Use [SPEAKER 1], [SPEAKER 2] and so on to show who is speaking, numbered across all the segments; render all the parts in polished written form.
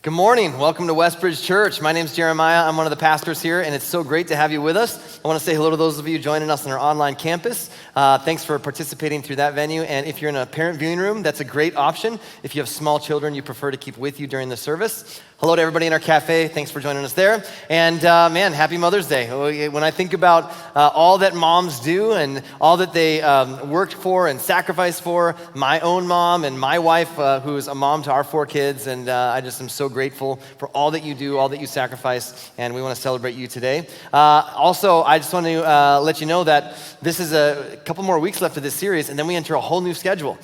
[SPEAKER 1] Good morning. Welcome to Westbridge Church. My name's Jeremiah. I'm one of the pastors here, and it's so great to have you with us. I want to say hello to those of you joining us on our online campus. Thanks for participating through that venue. And if you're in a parent viewing room, that's a great option. If you have small children you prefer to keep with you during the service. Hello to everybody in our cafe. Thanks for joining us there. And man, happy Mother's Day. When I think about all that moms do and all that they worked for and sacrificed for, my own mom and my wife, who is a mom to our 4 kids, and I just am so grateful for all that you do, all that you sacrifice, and we want to celebrate you today. Also, I just want to let you know that this is a couple more weeks left of this series, and then we enter a whole new schedule.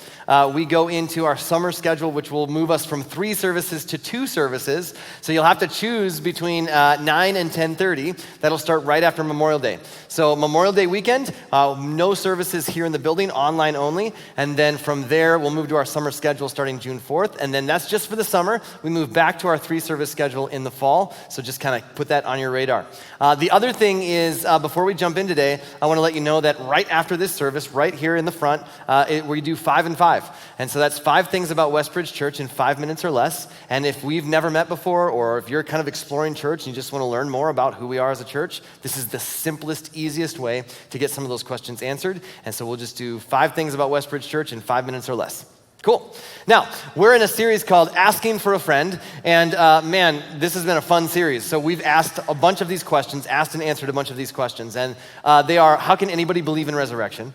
[SPEAKER 1] We go into our summer schedule, which will move us from 3 services to 2 services. So you'll have to choose between 9 and 10:30. That'll start right after Memorial Day. So Memorial Day weekend, no services here in the building, online only. And then from there, we'll move to our summer schedule starting June 4th. And then that's just for the summer. We move back to our 3-service schedule in the fall. So just kind of put that on your radar. The other thing is, before we jump in today, I want to let you know that right after this service, right here in the front, we do 5 and 5. And so that's 5 things about Westbridge Church in 5 minutes or less. And if we've never met before, or if you're kind of exploring church and you just want to learn more about who we are as a church, this is the simplest, easiest way to get some of those questions answered. And so we'll just do 5 things about Westbridge Church in 5 minutes or less. Cool. Now, we're in a series called Asking for a Friend, and man, this has been a fun series. So we've asked a bunch of these questions, asked and answered a bunch of these questions, and they are, how can anybody believe in resurrection?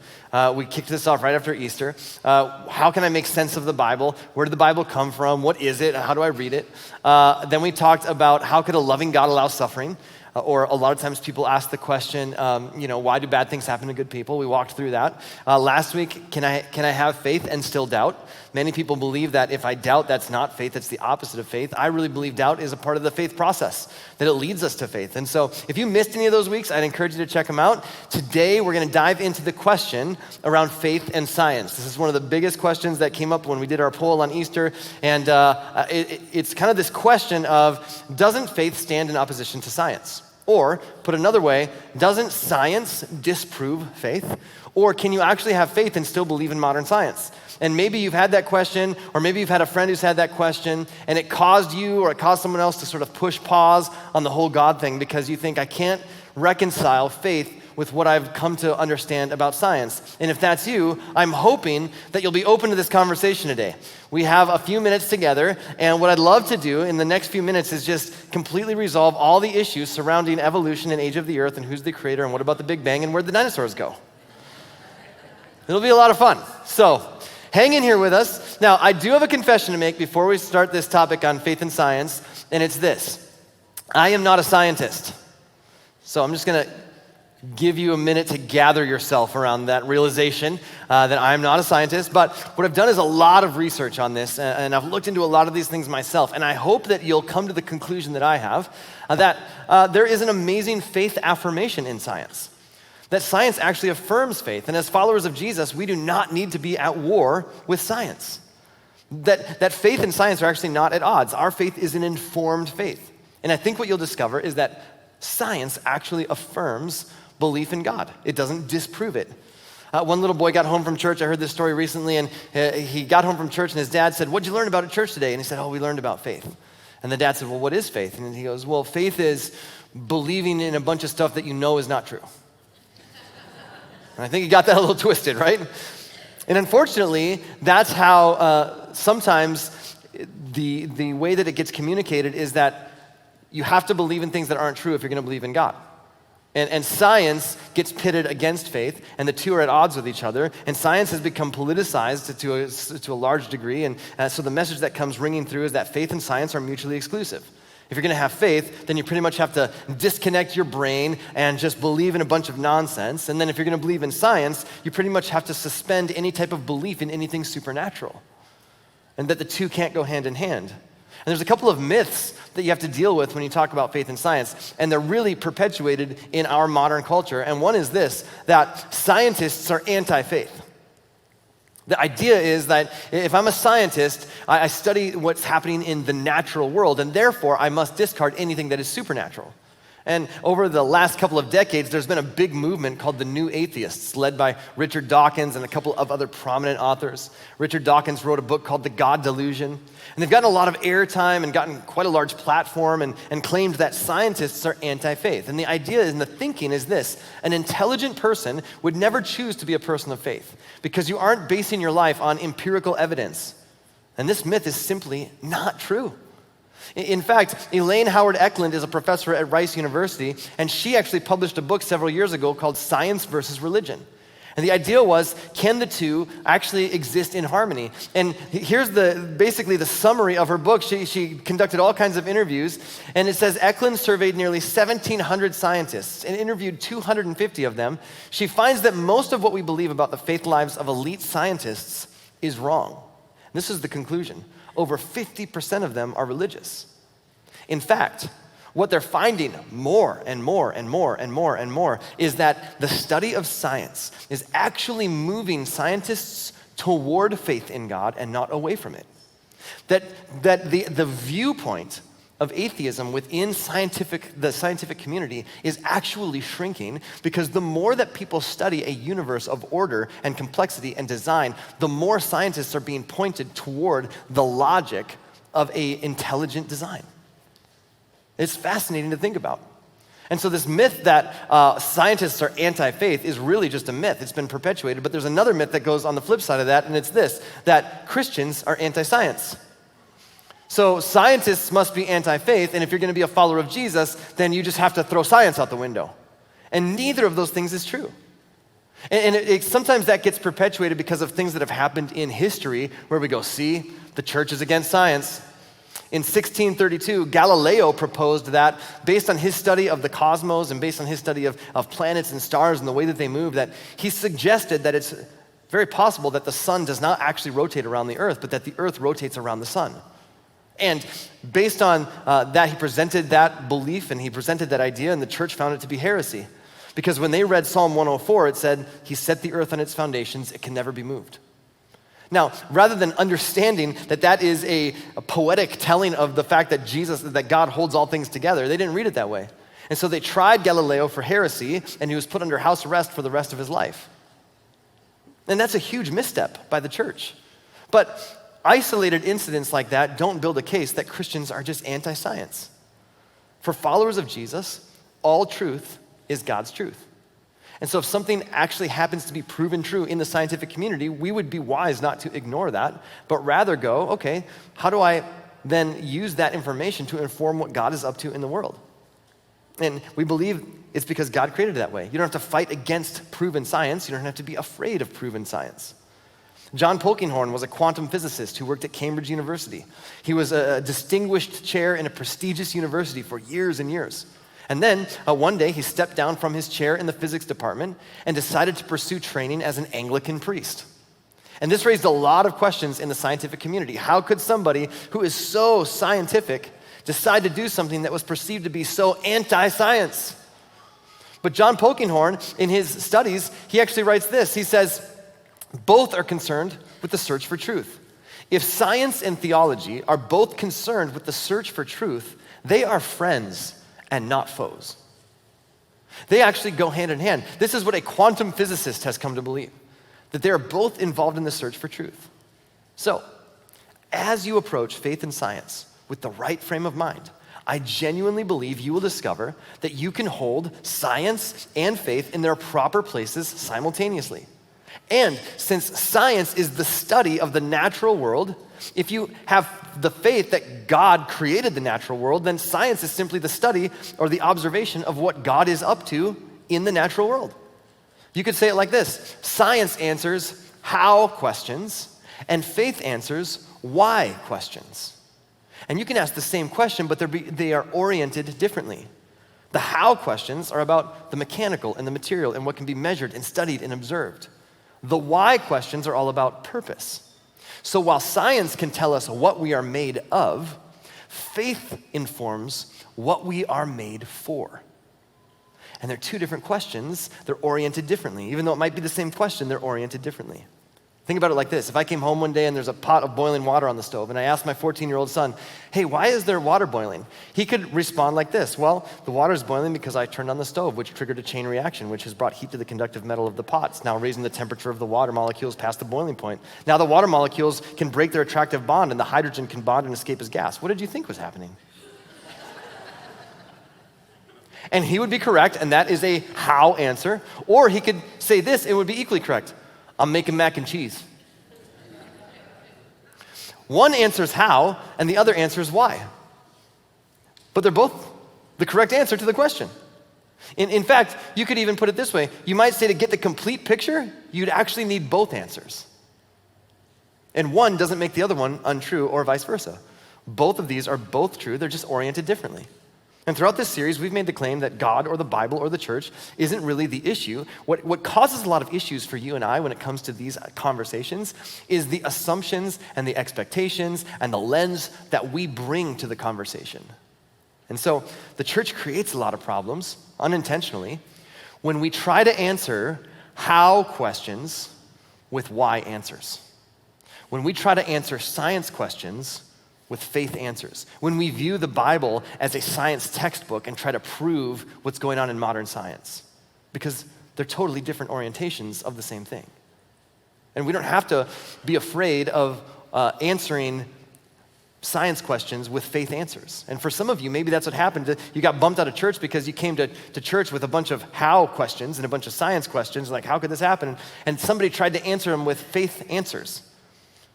[SPEAKER 1] We kicked this off right after Easter. How can I make sense of the Bible? Where did the Bible come from? What is it? How do I read it? Then we talked about how could a loving God allow suffering? Or a lot of times people ask the question, why do bad things happen to good people? We walked through that. Last week, can I have faith and still doubt? Many people believe that if I doubt, that's not faith, that's the opposite of faith. I really believe doubt is a part of the faith process, that it leads us to faith. And so if you missed any of those weeks, I'd encourage you to check them out. Today, we're going to dive into the question around faith and science. This is one of the biggest questions that came up when we did our poll on Easter. And it's kind of this question of, doesn't faith stand in opposition to science? Or, put another way, doesn't science disprove faith? Or can you actually have faith and still believe in modern science? And maybe you've had that question, or maybe you've had a friend who's had that question, and it caused you or it caused someone else to sort of push pause on the whole God thing because you think, I can't reconcile faith with what I've come to understand about science. And if that's you, I'm hoping that you'll be open to this conversation today. We have a few minutes together, and what I'd love to do in the next few minutes is just completely resolve all the issues surrounding evolution and age of the earth and who's the creator and what about the Big Bang and where'd the dinosaurs go. It'll be a lot of fun. So, hang in here with us. Now, I do have a confession to make before we start this topic on faith and science, and it's this. I am not a scientist. So I'm just going to give you a minute to gather yourself around that realization that I'm not a scientist. But what I've done is a lot of research on this, and I've looked into a lot of these things myself. And I hope that you'll come to the conclusion that I have, that there is an amazing faith affirmation in science. That science actually affirms faith. And as followers of Jesus, we do not need to be at war with science. That faith and science are actually not at odds. Our faith is an informed faith. And I think what you'll discover is that science actually affirms belief in God. It doesn't disprove it. One little boy got home from church. I heard this story recently, and he got home from church, and his dad said, "What'd you learn about at church today?" And he said, "Oh, we learned about faith." And the dad said, "Well, what is faith?" And he goes, "Well, faith is believing in a bunch of stuff that you know is not true." And I think he got that a little twisted, right? And unfortunately, that's how sometimes the way that it gets communicated is that you have to believe in things that aren't true if you're going to believe in God. And science gets pitted against faith, and the two are at odds with each other. And science has become politicized to a large degree. And so the message that comes ringing through is that faith and science are mutually exclusive. If you're going to have faith, then you pretty much have to disconnect your brain and just believe in a bunch of nonsense. And then if you're going to believe in science, you pretty much have to suspend any type of belief in anything supernatural. And that the two can't go hand in hand. And there's a couple of myths that you have to deal with when you talk about faith and science, and they're really perpetuated in our modern culture. And one is this, that scientists are anti-faith. The idea is that if I'm a scientist, I study what's happening in the natural world, and therefore I must discard anything that is supernatural. And over the last couple of decades, there's been a big movement called the New Atheists, led by Richard Dawkins and a couple of other prominent authors. Richard Dawkins wrote a book called The God Delusion. And they've gotten a lot of airtime and gotten quite a large platform and claimed that scientists are anti-faith. And the idea and the thinking is this: an intelligent person would never choose to be a person of faith because you aren't basing your life on empirical evidence. And this myth is simply not true. In fact, Elaine Howard Eklund is a professor at Rice University, and she actually published a book several years ago called Science versus Religion. And the idea was, can the two actually exist in harmony? And here's basically the summary of her book. She conducted all kinds of interviews, and it says Eklund surveyed nearly 1,700 scientists and interviewed 250 of them. She finds that most of what we believe about the faith lives of elite scientists is wrong. This is the conclusion. Over 50% of them are religious. In fact, what they're finding more and more and more and more and more is that the study of science is actually moving scientists toward faith in God and not away from it. That the viewpoint of atheism within the scientific community is actually shrinking because the more that people study a universe of order and complexity and design, the more scientists are being pointed toward the logic of an intelligent design. It's fascinating to think about. And so this myth that scientists are anti-faith is really just a myth. It's been perpetuated, but there's another myth that goes on the flip side of that, and it's this, that Christians are anti-science. So scientists must be anti-faith, and if you're going to be a follower of Jesus, then you just have to throw science out the window. And neither of those things is true. And sometimes that gets perpetuated because of things that have happened in history where we go, see, the church is against science. In 1632, Galileo proposed that based on his study of the cosmos and based on his study of planets and stars and the way that they move, that he suggested that it's very possible that the sun does not actually rotate around the earth, but that the earth rotates around the sun. And based on that, he presented that belief and he presented that idea, and the church found it to be heresy. Because when they read Psalm 104, it said, he set the earth on its foundations, it can never be moved. Now, rather than understanding that that is a poetic telling of the fact that God holds all things together, they didn't read it that way. And so they tried Galileo for heresy, and he was put under house arrest for the rest of his life. And that's a huge misstep by the church. But isolated incidents like that don't build a case that Christians are just anti-science. For followers of Jesus, all truth is God's truth. And so if something actually happens to be proven true in the scientific community, we would be wise not to ignore that, but rather go, okay, how do I then use that information to inform what God is up to in the world? And we believe it's because God created it that way. You don't have to fight against proven science. You don't have to be afraid of proven science. John Polkinghorne was a quantum physicist who worked at Cambridge University. He was a distinguished chair in a prestigious university for years and years. And then one day he stepped down from his chair in the physics department and decided to pursue training as an Anglican priest. And this raised a lot of questions in the scientific community. How could somebody who is so scientific decide to do something that was perceived to be so anti-science? But John Polkinghorne, in his studies, he actually writes this. He says, both are concerned with the search for truth. If science and theology are both concerned with the search for truth, they are friends and not foes. They actually go hand in hand. This is what a quantum physicist has come to believe, that they are both involved in the search for truth. So, as you approach faith and science with the right frame of mind, I genuinely believe you will discover that you can hold science and faith in their proper places simultaneously. And since science is the study of the natural world, if you have the faith that God created the natural world, then science is simply the study or the observation of what God is up to in the natural world. You could say it like this: science answers how questions, and faith answers why questions. And you can ask the same question, but they are oriented differently. The how questions are about the mechanical and the material and what can be measured and studied and observed. The why questions are all about purpose. So while science can tell us what we are made of, faith informs what we are made for. And they're two different questions. They're oriented differently. Even though it might be the same question, they're oriented differently. Think about it like this. If I came home one day and there's a pot of boiling water on the stove and I asked my 14-year-old son, hey, why is there water boiling? He could respond like this. Well, the water is boiling because I turned on the stove, which triggered a chain reaction, which has brought heat to the conductive metal of the pot. It's now raising the temperature of the water molecules past the boiling point. Now the water molecules can break their attractive bond and the hydrogen can bond and escape as gas. What did you think was happening? And he would be correct, and that is a how answer. Or he could say this, it would be equally correct. I'm making mac and cheese. One answers how, and the other answers why. But they're both the correct answer to the question. In fact, you could even put it this way. You might say to get the complete picture, you'd actually need both answers. And one doesn't make the other one untrue or vice versa. Both of these are both true, they're just oriented differently. And throughout this series, we've made the claim that God or the Bible or the church isn't really the issue. What causes a lot of issues for you and I when it comes to these conversations is the assumptions and the expectations and the lens that we bring to the conversation. And so the church creates a lot of problems, unintentionally, when we try to answer how questions with why answers. When we try to answer science questions with faith answers. When we view the Bible as a science textbook and try to prove what's going on in modern science. Because they're totally different orientations of the same thing. And we don't have to be afraid of answering science questions with faith answers. And for some of you, maybe that's what happened. You got bumped out of church because you came to church with a bunch of how questions and a bunch of science questions, like how could this happen? And somebody tried to answer them with faith answers.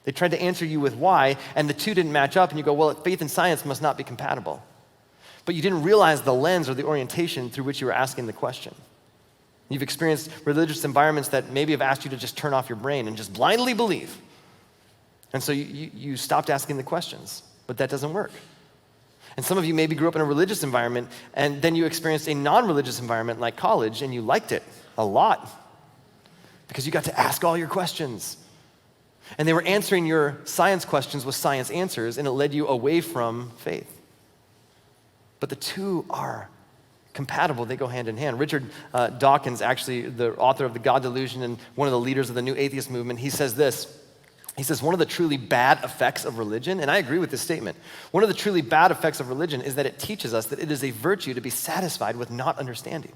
[SPEAKER 1] They tried to answer you with why, and the two didn't match up, and you go, well, faith and science must not be compatible. But you didn't realize the lens or the orientation through which you were asking the question. You've experienced religious environments that maybe have asked you to just turn off your brain and just blindly believe. And so you stopped asking the questions, but that doesn't work. And some of you maybe grew up in a religious environment, and then you experienced a non-religious environment like college, and you liked it a lot because you got to ask all your questions. And they were answering your science questions with science answers, and it led you away from faith. But the two are compatible. They go hand in hand. Richard Dawkins, actually the author of The God Delusion and one of the leaders of the New Atheist Movement, he says this. He says, one of the truly bad effects of religion, and I agree with this statement, one of the truly bad effects of religion is that it teaches us that it is a virtue to be satisfied with not understanding.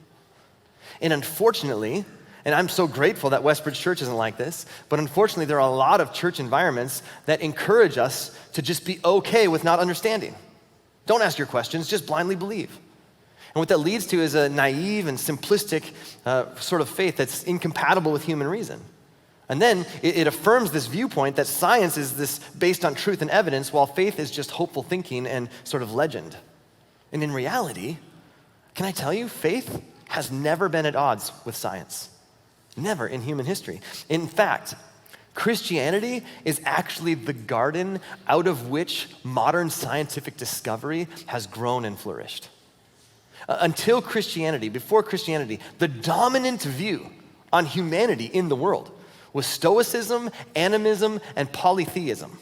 [SPEAKER 1] And unfortunately, and I'm so grateful that Westbridge Church isn't like this, but unfortunately there are a lot of church environments that encourage us to just be okay with not understanding. Don't ask your questions, just blindly believe. And what that leads to is a naive and simplistic sort of faith that's incompatible with human reason. And then it affirms this viewpoint that science is this based on truth and evidence, while faith is just hopeful thinking and sort of legend. And in reality, can I tell you, faith has never been at odds with science. Never in human history. In fact, Christianity is actually the garden out of which modern scientific discovery has grown and flourished. Until Christianity, before Christianity, the dominant view on humanity in the world was Stoicism, animism, and polytheism.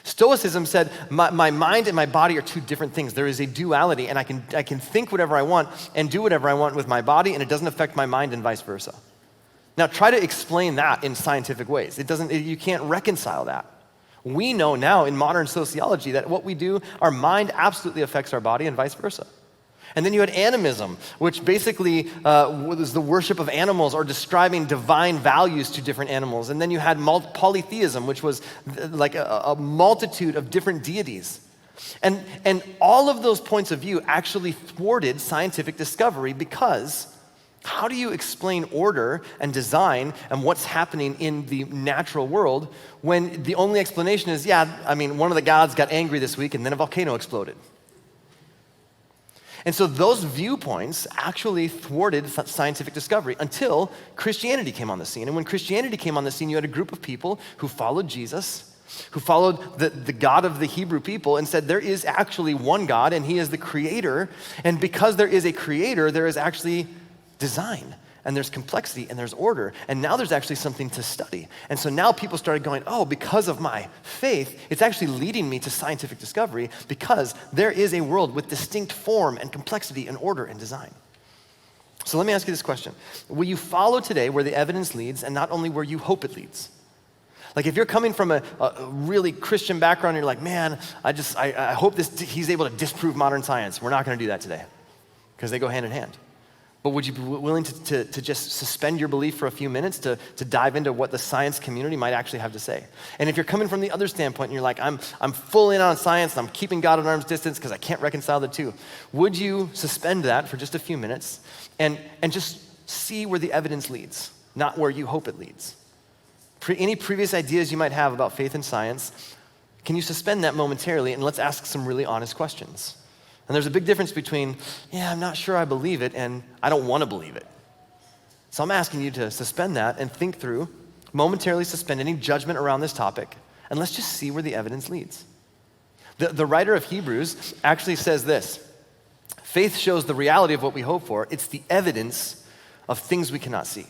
[SPEAKER 1] Stoicism said, my mind and my body are two different things. There is a duality, and I can think whatever I want and do whatever I want with my body, and it doesn't affect my mind and vice versa. Now try to explain that in scientific ways. You can't reconcile that. We know now in modern sociology that what we do, our mind absolutely affects our body and vice versa. And then you had animism, which basically was the worship of animals or describing divine values to different animals. And then you had polytheism, which was like a multitude of different deities. And all of those points of view actually thwarted scientific discovery because how do you explain order and design and what's happening in the natural world when the only explanation is, one of the gods got angry this week and then a volcano exploded? And so those viewpoints actually thwarted scientific discovery until Christianity came on the scene. And when Christianity came on the scene, you had a group of people who followed Jesus, who followed the God of the Hebrew people and said, there is actually one God and he is the creator. And because there is a creator, there is actually design, and there's complexity, and there's order, and now there's actually something to study. And so now people started going, because of my faith, it's actually leading me to scientific discovery because there is a world with distinct form and complexity and order and design. So let me ask you this question. Will you follow today where the evidence leads and not only where you hope it leads? Like if you're coming from a really Christian background, and you're like, man, I hope he's able to disprove modern science. We're not gonna do that today, because they go hand in hand. But would you be willing to just suspend your belief for a few minutes to dive into what the science community might actually have to say? And if you're coming from the other standpoint and you're like, I'm full in on science and I'm keeping God at arm's distance because I can't reconcile the two, would you suspend that for just a few minutes and just see where the evidence leads, not where you hope it leads? Any previous ideas you might have about faith and science, can you suspend that momentarily and let's ask some really honest questions? And there's a big difference between, yeah, I'm not sure I believe it, and I don't want to believe it. So I'm asking you to suspend that and think through, momentarily suspend any judgment around this topic, and let's just see where the evidence leads. The writer of Hebrews actually says this: faith shows the reality of what we hope for. It's the evidence of things we cannot see.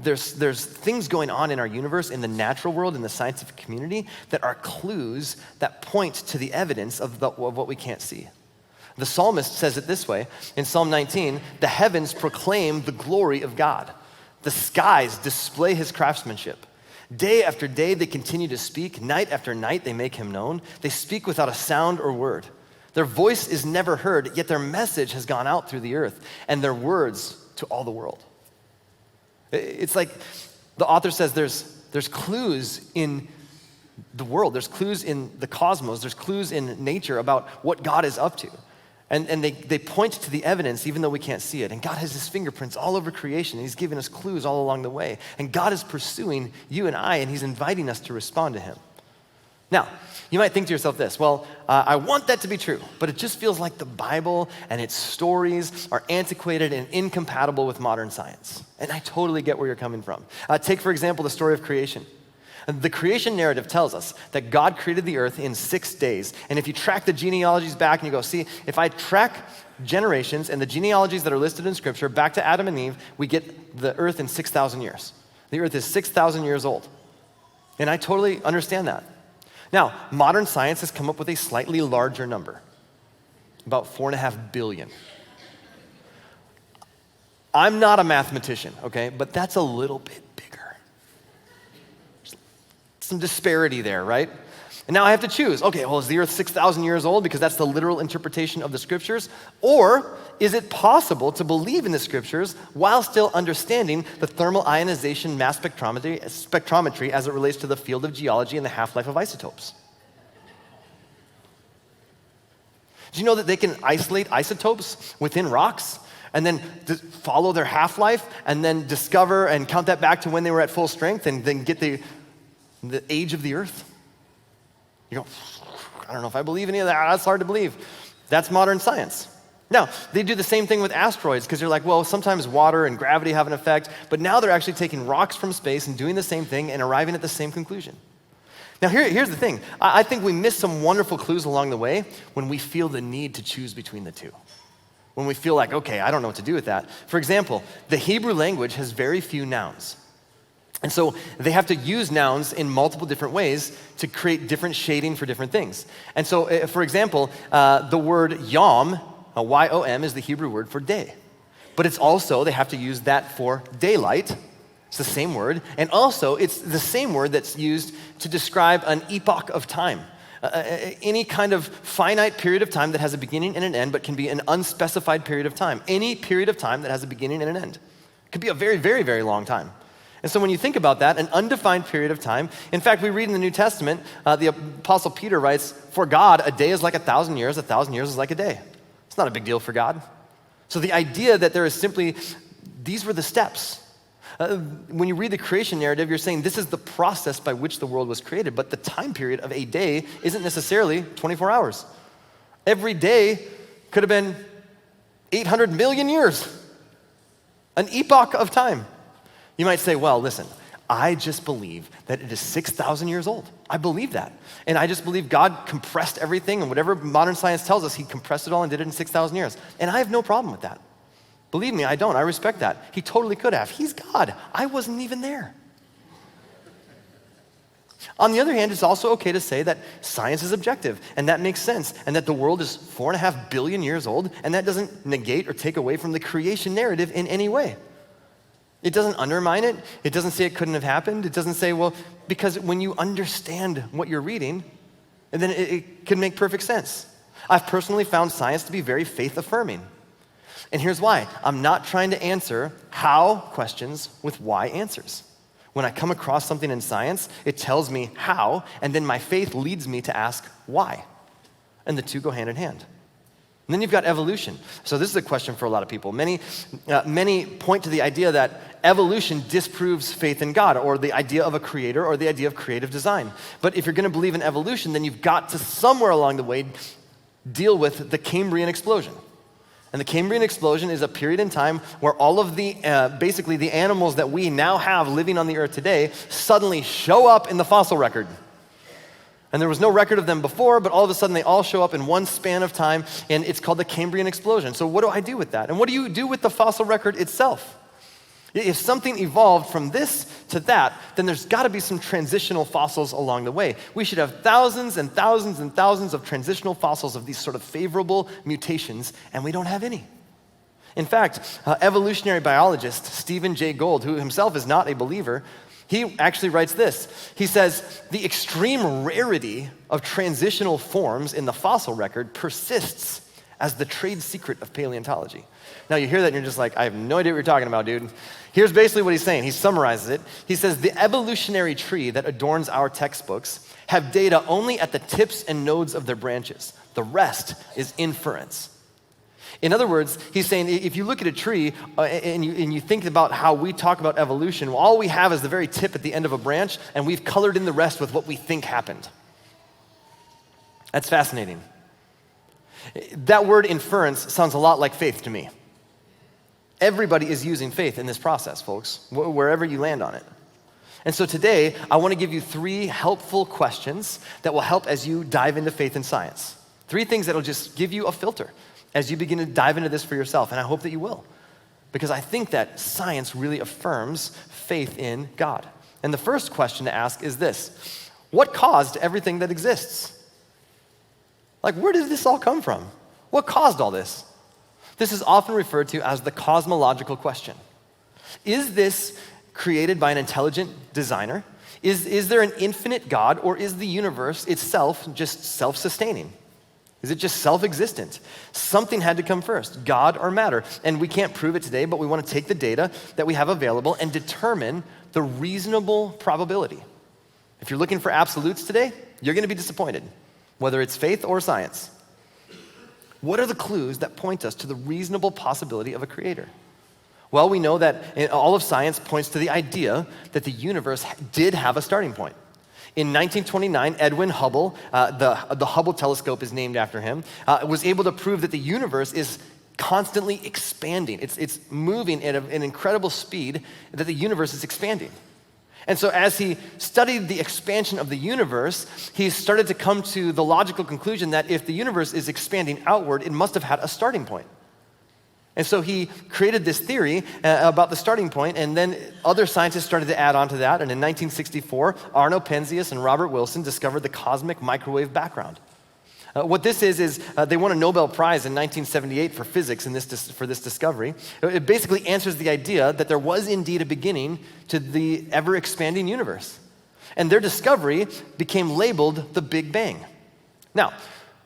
[SPEAKER 1] There's things going on in our universe, in the natural world, in the scientific community, that are clues that point to the evidence of what we can't see. The psalmist says it this way in Psalm 19, the heavens proclaim the glory of God. The skies display his craftsmanship. Day after day they continue to speak. Night after night they make him known. They speak without a sound or word. Their voice is never heard, yet their message has gone out through the earth, and their words to all the world. It's like the author says there's clues in the world, there's clues in the cosmos, there's clues in nature about what God is up to. And they point to the evidence even though we can't see it. And God has his fingerprints all over creation, and he's given us clues all along the way. And God is pursuing you and I, and he's inviting us to respond to him. Now, you might think to yourself this: well, I want that to be true, but it just feels like the Bible and its stories are antiquated and incompatible with modern science. And I totally get where you're coming from. Take, for example, the story of creation. The creation narrative tells us that God created the earth in 6 days. And if you track the genealogies back and you go, see, if I track generations and the genealogies that are listed in Scripture back to Adam and Eve, we get the earth in 6,000 years. The earth is 6,000 years old. And I totally understand that. Now, modern science has come up with a slightly larger number, about 4.5 billion. I'm not a mathematician, okay, but that's a little bit bigger. There's some disparity there, right? And now I have to choose, okay, well, is the earth 6,000 years old because that's the literal interpretation of the scriptures? Or is it possible to believe in the scriptures while still understanding the thermal ionization mass spectrometry as it relates to the field of geology and the half-life of isotopes? Do you know that they can isolate isotopes within rocks and then follow their half-life and then discover and count that back to when they were at full strength and then get the age of the earth? You go, I don't know if I believe any of that. That's hard to believe. That's modern science. Now, they do the same thing with asteroids because you're like, well, sometimes water and gravity have an effect, but now they're actually taking rocks from space and doing the same thing and arriving at the same conclusion. Now, here's the thing. I think we miss some wonderful clues along the way when we feel the need to choose between the two. When we feel like, okay, I don't know what to do with that. For example, the Hebrew language has very few nouns. And so they have to use nouns in multiple different ways to create different shading for different things. And so, for example, the word yom, Y-O-M, is the Hebrew word for day. But it's also, they have to use that for daylight. It's the same word. And also, it's the same word that's used to describe an epoch of time. Any kind of finite period of time that has a beginning and an end, but can be an unspecified period of time. Any period of time that has a beginning and an end. It could be a very, very, very long time. And so when you think about that, an undefined period of time, in fact, we read in the New Testament, the Apostle Peter writes, for God, a day is like 1,000 years, 1,000 years is like a day. It's not a big deal for God. So the idea that there is simply, these were the steps. When you read the creation narrative, you're saying this is the process by which the world was created, but the time period of a day isn't necessarily 24 hours. Every day could have been 800 million years, an epoch of time. You might say, well, listen, I just believe that it is 6,000 years old. I believe that. And I just believe God compressed everything, and whatever modern science tells us, he compressed it all and did it in 6,000 years. And I have no problem with that. Believe me, I don't. I respect that. He totally could have. He's God. I wasn't even there. On the other hand, it's also okay to say that science is objective, and that makes sense, and that the world is 4.5 billion years old, and that doesn't negate or take away from the creation narrative in any way. It doesn't undermine it. It doesn't say it couldn't have happened. It doesn't say, well, because when you understand what you're reading, and then it can make perfect sense. I've personally found science to be very faith-affirming. And here's why. I'm not trying to answer how questions with why answers. When I come across something in science, it tells me how, and then my faith leads me to ask why. And the two go hand in hand. And then you've got evolution. So this is a question for a lot of people. Many point to the idea that evolution disproves faith in God, or the idea of a creator, or the idea of creative design. But if you're going to believe in evolution, then you've got to somewhere along the way deal with the Cambrian explosion. And the Cambrian explosion is a period in time where all of the, basically the animals that we now have living on the earth today suddenly show up in the fossil record. And there was no record of them before, but all of a sudden they all show up in one span of time, and it's called the Cambrian explosion. So what do I do with that? And what do you do with the fossil record itself? If something evolved from this to that, then there's got to be some transitional fossils along the way. We should have thousands and thousands and thousands of transitional fossils of these sort of favorable mutations, and we don't have any. In fact, evolutionary biologist Stephen Jay Gould, who himself is not a believer, he actually writes this. He says, the extreme rarity of transitional forms in the fossil record persists as the trade secret of paleontology. Now you hear that and you're just like, I have no idea what you're talking about, dude. Here's basically what he's saying. He summarizes it. He says, the evolutionary tree that adorns our textbooks have data only at the tips and nodes of their branches. The rest is inference. In other words, he's saying if you look at a tree and you think about how we talk about evolution, all we have is the very tip at the end of a branch, and we've colored in the rest with what we think happened. That's fascinating. That word inference sounds a lot like faith to me. Everybody is using faith in this process, folks, wherever you land on it. And so today, I want to give you 3 helpful questions that will help as you dive into faith and science. 3 things that will just give you a filter as you begin to dive into this for yourself, and I hope that you will. Because I think that science really affirms faith in God. And the first question to ask is this: what caused everything that exists? Like, where did this all come from? What caused all this? This is often referred to as the cosmological question. Is this created by an intelligent designer? Is there an infinite God, or is the universe itself just self-sustaining? Is it just self-existent? Something had to come first, God or matter. And we can't prove it today, but we want to take the data that we have available and determine the reasonable probability. If you're looking for absolutes today, you're going to be disappointed, whether it's faith or science. What are the clues that point us to the reasonable possibility of a creator? Well, we know that all of science points to the idea that the universe did have a starting point. In 1929, Edwin Hubble, the Hubble telescope is named after him, was able to prove that the universe is constantly expanding. It's moving at an incredible speed, that the universe is expanding. And so as he studied the expansion of the universe, he started to come to the logical conclusion that if the universe is expanding outward, it must have had a starting point. And so he created this theory about the starting point, and then other scientists started to add on to that. And in 1964, Arno Penzias and Robert Wilson discovered the cosmic microwave background. What this is they won a Nobel Prize in 1978 for physics for this discovery. It basically answers the idea that there was indeed a beginning to the ever-expanding universe. And their discovery became labeled the Big Bang. Now,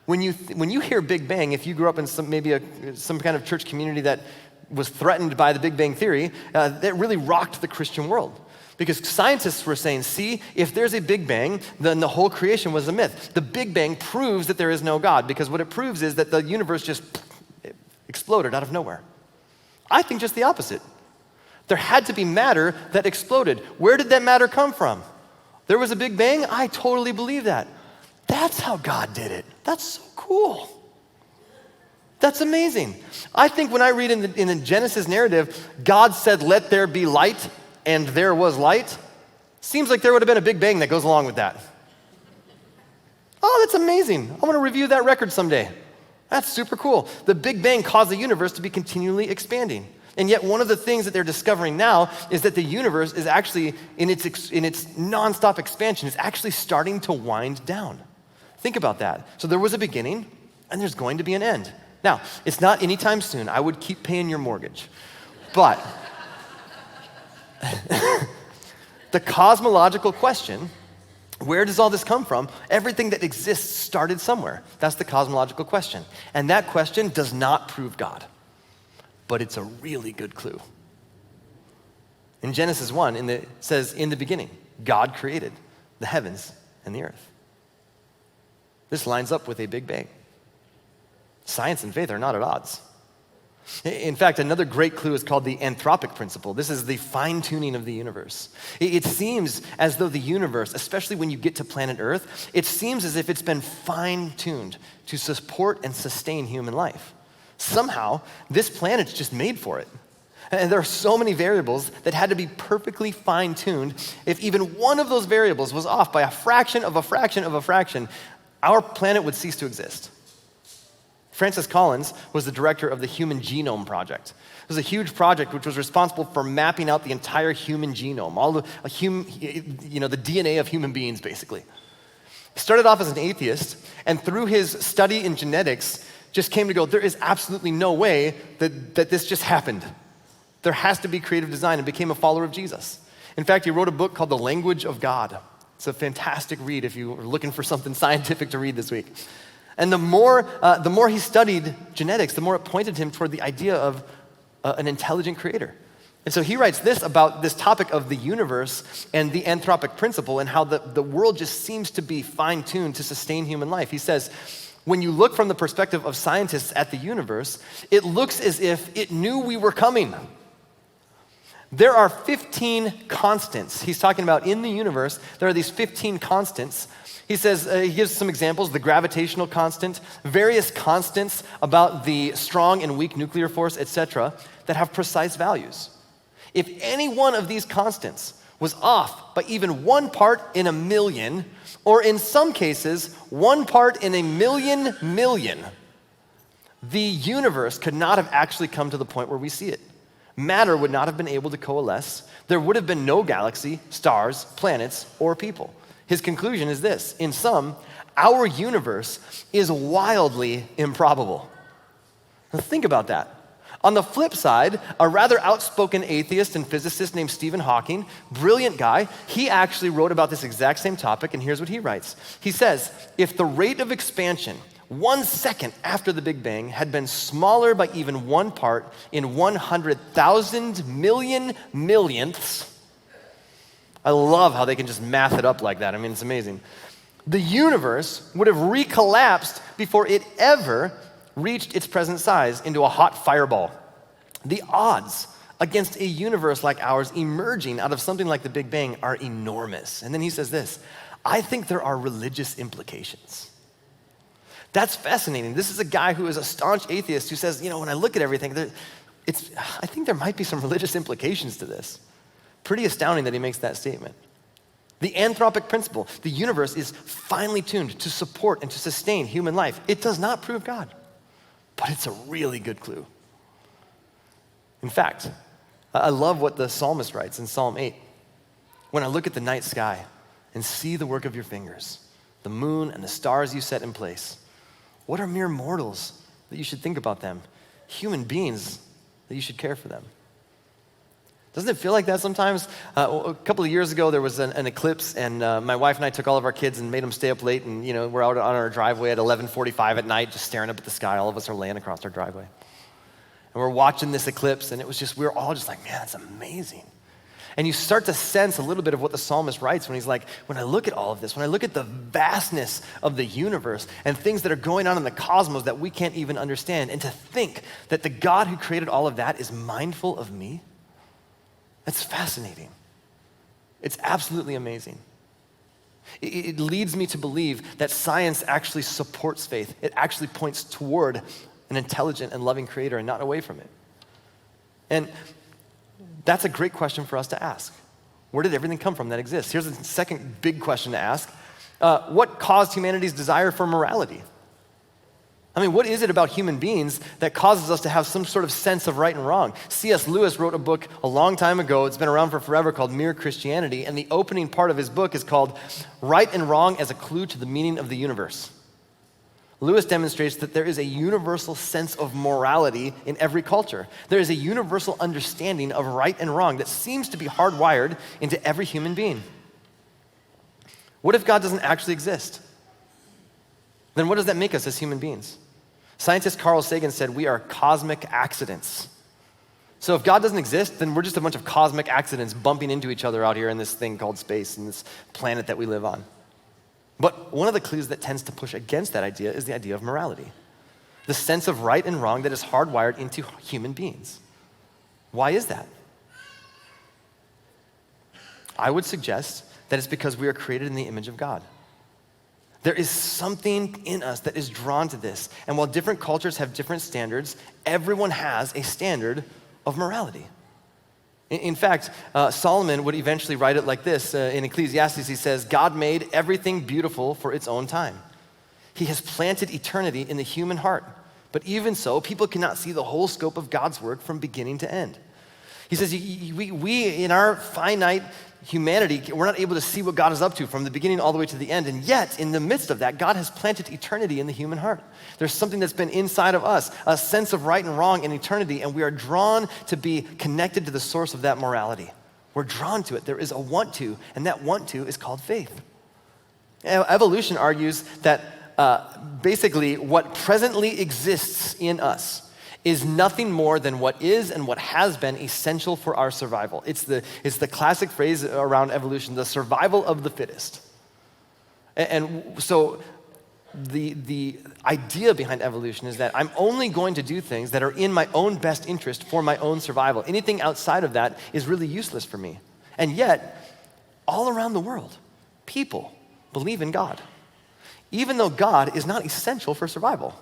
[SPEAKER 1] when you hear Big Bang, if you grew up in some kind of church community that was threatened by the Big Bang theory, that really rocked the Christian world. Because scientists were saying, see, if there's a Big Bang, then the whole creation was a myth. The Big Bang proves that there is no God, because what it proves is that the universe just exploded out of nowhere. I think just the opposite. There had to be matter that exploded. Where did that matter come from? There was a Big Bang? I totally believe that. That's how God did it. That's so cool. That's amazing. I think when I read in the Genesis narrative, God said, let there be light, and there was light, seems like there would have been a Big Bang that goes along with that. Oh, that's amazing. I want to review that record someday. That's super cool. The Big Bang caused the universe to be continually expanding. And yet one of the things that they're discovering now is that the universe is actually, in its nonstop expansion, is actually starting to wind down. Think about that. So there was a beginning, and there's going to be an end. Now, it's not anytime soon. I would keep paying your mortgage. But The cosmological question, where does all this come from? Everything that exists started somewhere. That's the cosmological question. And that question does not prove God, but it's a really good clue. In Genesis 1, it says, in the beginning, God created the heavens and the earth. This lines up with a Big Bang. Science and faith are not at odds. In fact, another great clue is called the anthropic principle. This is the fine-tuning of the universe. It seems as though the universe, especially when you get to planet Earth, it seems as if it's been fine-tuned to support and sustain human life. Somehow, this planet's just made for it. And there are so many variables that had to be perfectly fine-tuned. If even one of those variables was off by a fraction of a fraction of a fraction, our planet would cease to exist. Francis Collins was the director of the Human Genome Project. It was a huge project which was responsible for mapping out the entire human genome, all the DNA of human beings, basically. He started off as an atheist, and through his study in genetics, just came to go, there is absolutely no way that this just happened. There has to be creative design, and became a follower of Jesus. In fact, he wrote a book called The Language of God. It's a fantastic read if you are looking for something scientific to read this week. And the more he studied genetics, the more it pointed him toward the idea of an intelligent creator. And so he writes this about this topic of the universe and the anthropic principle and how the world just seems to be fine-tuned to sustain human life. He says, when you look from the perspective of scientists at the universe, it looks as if it knew we were coming. There are 15 constants. He's talking about in the universe, there are these 15 constants. He says, he gives some examples, the gravitational constant, various constants about the strong and weak nuclear force, etc., that have precise values. If any one of these constants was off by even 1 part in a million, or in some cases, 1 part in a million, the universe could not have actually come to the point where we see it. Matter would not have been able to coalesce. There would have been no galaxy, stars, planets, or people. His conclusion is this: in sum, our universe is wildly improbable. Now think about that. On the flip side, a rather outspoken atheist and physicist named Stephen Hawking, brilliant guy, he actually wrote about this exact same topic, and here's what he writes. He says, if the rate of expansion 1 second after the Big Bang had been smaller by even 1 part in 100,000 million millionths, I love how they can just math it up like that. I mean, it's amazing. The universe would have recollapsed before it ever reached its present size into a hot fireball. The odds against a universe like ours emerging out of something like the Big Bang are enormous. And then he says this, I think there are religious implications. That's fascinating. This is a guy who is a staunch atheist who says, when I look at everything, I think there might be some religious implications to this. Pretty astounding that he makes that statement. The anthropic principle, the universe is finely tuned to support and to sustain human life. It does not prove God, but it's a really good clue. In fact, I love what the psalmist writes in Psalm 8. When I look at the night sky and see the work of your fingers, the moon and the stars you set in place, what are mere mortals that you should think about them? Human beings that you should care for them. Doesn't it feel like that sometimes? A couple of years ago, there was an eclipse, and my wife and I took all of our kids and made them stay up late, and we're out on our driveway at 11:45 at night, just staring up at the sky. All of us are laying across our driveway. And we're watching this eclipse, and we were all just like, man, that's amazing. And you start to sense a little bit of what the psalmist writes when he's like, when I look at all of this, when I look at the vastness of the universe and things that are going on in the cosmos that we can't even understand, and to think that the God who created all of that is mindful of me, that's fascinating. It's absolutely amazing. It leads me to believe that science actually supports faith. It actually points toward an intelligent and loving creator and not away from it. And that's a great question for us to ask. Where did everything come from that exists? Here's the second big question to ask. What caused humanity's desire for morality? I mean, what is it about human beings that causes us to have some sort of sense of right and wrong? C.S. Lewis wrote a book a long time ago, it's been around for forever, called Mere Christianity, and the opening part of his book is called Right and Wrong as a Clue to the Meaning of the Universe. Lewis demonstrates that there is a universal sense of morality in every culture. There is a universal understanding of right and wrong that seems to be hardwired into every human being. What if God doesn't actually exist? Then what does that make us as human beings? Scientist Carl Sagan said we are cosmic accidents. So if God doesn't exist, then we're just a bunch of cosmic accidents bumping into each other out here in this thing called space and this planet that we live on. But one of the clues that tends to push against that idea is the idea of morality, the sense of right and wrong that is hardwired into human beings. Why is that? I would suggest that it's because we are created in the image of God. There is something in us that is drawn to this. And while different cultures have different standards, everyone has a standard of morality. In fact, Solomon would eventually write it like this. In Ecclesiastes, he says, God made everything beautiful for its own time. He has planted eternity in the human heart. But even so, people cannot see the whole scope of God's work from beginning to end. He says, we in our finite humanity, we're not able to see what God is up to from the beginning all the way to the end. And yet, in the midst of that, God has planted eternity in the human heart. There's something that's been inside of us, a sense of right and wrong in eternity, and we are drawn to be connected to the source of that morality. We're drawn to it. There is a want to, and that want to is called faith. Evolution argues that basically what presently exists in us is nothing more than what is and what has been essential for our survival. It's the classic phrase around evolution, the survival of the fittest. And so the idea behind evolution is that I'm only going to do things that are in my own best interest for my own survival. Anything outside of that is really useless for me. And yet, all around the world, people believe in God, even though God is not essential for survival.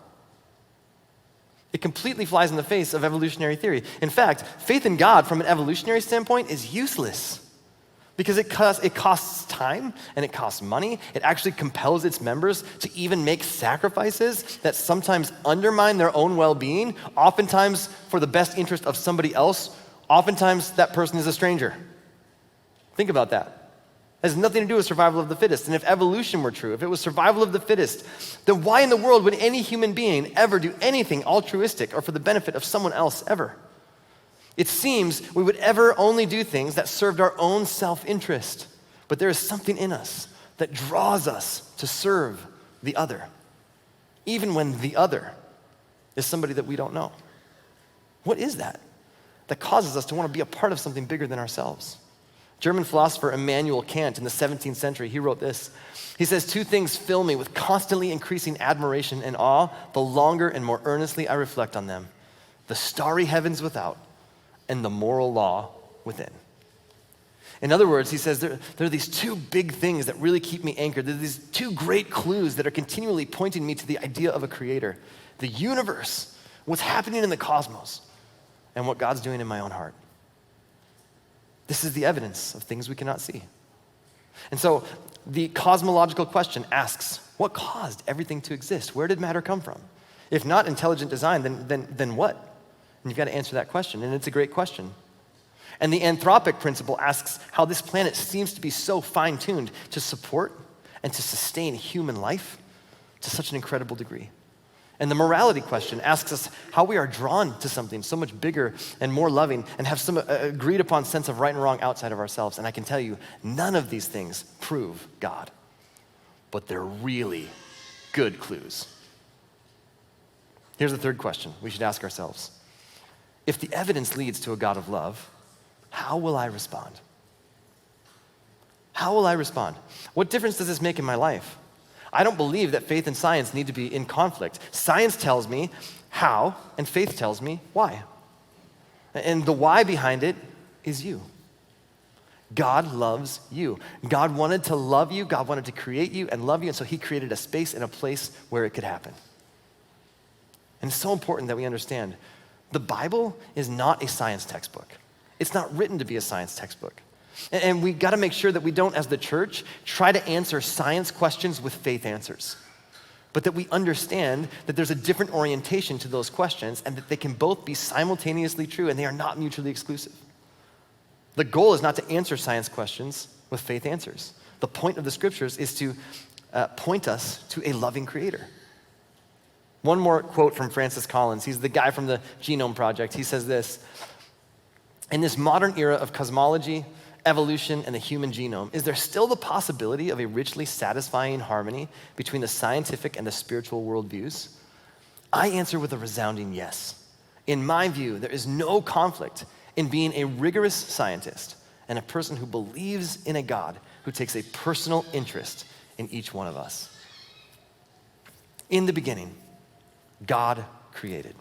[SPEAKER 1] It completely flies in the face of evolutionary theory. In fact, faith in God from an evolutionary standpoint is useless because it costs time and it costs money. It actually compels its members to even make sacrifices that sometimes undermine their own well-being, oftentimes for the best interest of somebody else. Oftentimes that person is a stranger. Think about that. It has nothing to do with survival of the fittest. And if evolution were true, if it was survival of the fittest, then why in the world would any human being ever do anything altruistic or for the benefit of someone else ever? It seems we would ever only do things that served our own self-interest. But there is something in us that draws us to serve the other, even when the other is somebody that we don't know. What is that causes us to want to be a part of something bigger than ourselves? German philosopher Immanuel Kant in the 17th century, he wrote this. He says, 2 things fill me with constantly increasing admiration and awe the longer and more earnestly I reflect on them. The starry heavens without and the moral law within. In other words, he says, there are these 2 big things that really keep me anchored. There are these 2 great clues that are continually pointing me to the idea of a creator. The universe, what's happening in the cosmos, and what God's doing in my own heart. This is the evidence of things we cannot see. And so the cosmological question asks, what caused everything to exist? Where did matter come from? If not intelligent design, then what? And you've got to answer that question, and it's a great question. And the anthropic principle asks how this planet seems to be so fine-tuned to support and to sustain human life to such an incredible degree. And the morality question asks us how we are drawn to something so much bigger and more loving and have some agreed upon sense of right and wrong outside of ourselves. And I can tell you, none of these things prove God, but they're really good clues. Here's the third question we should ask ourselves. If the evidence leads to a God of love, how will I respond? How will I respond? What difference does this make in my life? I don't believe that faith and science need to be in conflict. Science tells me how, and faith tells me why. And the why behind it is you. God loves you. God wanted to love you. God wanted to create you and love you, and so he created a space and a place where it could happen. And it's so important that we understand the Bible is not a science textbook. It's not written to be a science textbook. And we got to make sure that we don't, as the church, try to answer science questions with faith answers, but that we understand that there's a different orientation to those questions and that they can both be simultaneously true and they are not mutually exclusive. The goal is not to answer science questions with faith answers. The point of the scriptures is to point us to a loving creator. One more quote from Francis Collins. He's the guy from the Genome Project. He says this: "In this modern era of cosmology, evolution, and the human genome, is there still the possibility of a richly satisfying harmony between the scientific and the spiritual worldviews? I answer with a resounding yes. In my view, there is no conflict in being a rigorous scientist and a person who believes in a God who takes a personal interest in each one of us." In the beginning, God created.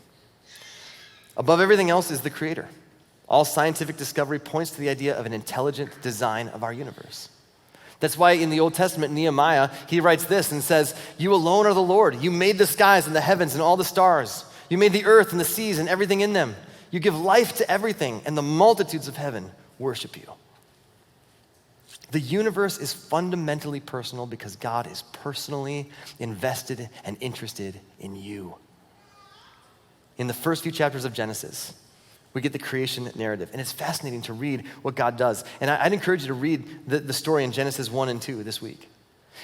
[SPEAKER 1] Above everything else is the creator. All scientific discovery points to the idea of an intelligent design of our universe. That's why in the Old Testament, Nehemiah, he writes this and says, "You alone are the Lord. You made the skies and the heavens and all the stars. You made the earth and the seas and everything in them. You give life to everything, and the multitudes of heaven worship you." The universe is fundamentally personal because God is personally invested and interested in you. In the first few chapters of Genesis, we get the creation narrative, and it's fascinating to read what God does. And I'd encourage you to read the story in Genesis 1 and 2 this week.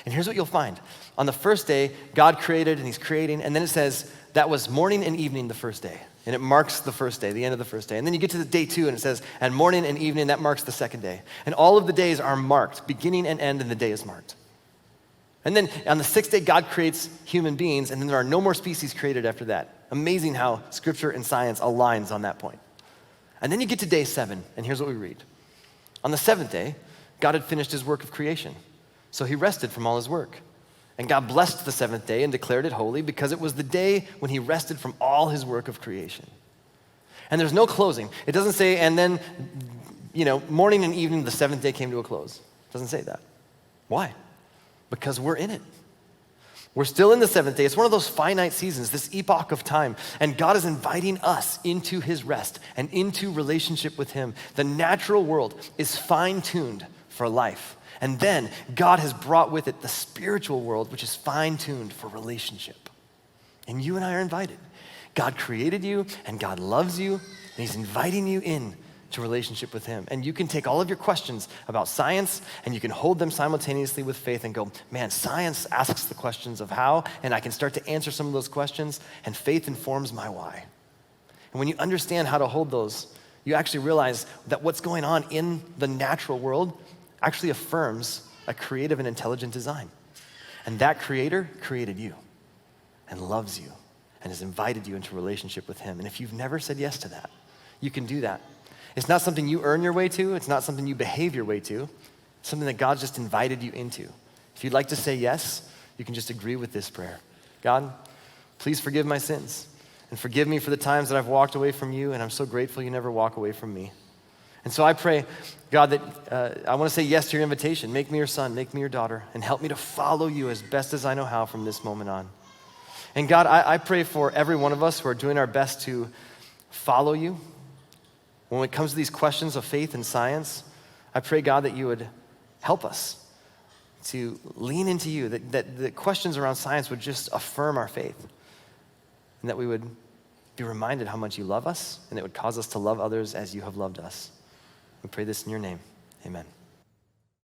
[SPEAKER 1] And here's what you'll find. On the first day, God created, and he's creating, and then it says that was morning and evening the first day. And it marks the first day, the end of the first day. And then you get to the day 2, and it says, and morning and evening, that marks the second day. And all of the days are marked, beginning and end, and the day is marked. And then on the 6th day, God creates human beings, and then there are no more species created after that. Amazing how scripture and science aligns on that point. And then you get to day 7, and here's what we read. On the 7th day, God had finished his work of creation, so he rested from all his work. And God blessed the 7th day and declared it holy because it was the day when he rested from all his work of creation. And there's no closing. It doesn't say, and then, morning and evening, the 7th day came to a close. It doesn't say that. Why? Because we're in it. We're still in the 7th day. It's one of those finite seasons, this epoch of time. And God is inviting us into his rest and into relationship with him. The natural world is fine-tuned for life. And then God has brought with it the spiritual world, which is fine-tuned for relationship. And you and I are invited. God created you, and God loves you, and he's inviting you in to relationship with him. And you can take all of your questions about science, and you can hold them simultaneously with faith and go, man, science asks the questions of how, and I can start to answer some of those questions, and faith informs my why. And when you understand how to hold those, you actually realize that what's going on in the natural world actually affirms a creative and intelligent design. And that creator created you and loves you and has invited you into relationship with him. And if you've never said yes to that, you can do that. It's not something you earn your way to. It's not something you behave your way to. It's something that God's just invited you into. If you'd like to say yes, you can just agree with this prayer. God, please forgive my sins and forgive me for the times that I've walked away from you, and I'm so grateful you never walk away from me. And so I pray, God, that I want to say yes to your invitation. Make me your son, make me your daughter, and help me to follow you as best as I know how from this moment on. And God, I pray for every one of us who are doing our best to follow you. When it comes to these questions of faith and science, I pray, God, that you would help us to lean into you, that the questions around science would just affirm our faith, and that we would be reminded how much you love us, and it would cause us to love others as you have loved us. We pray this in your name. Amen.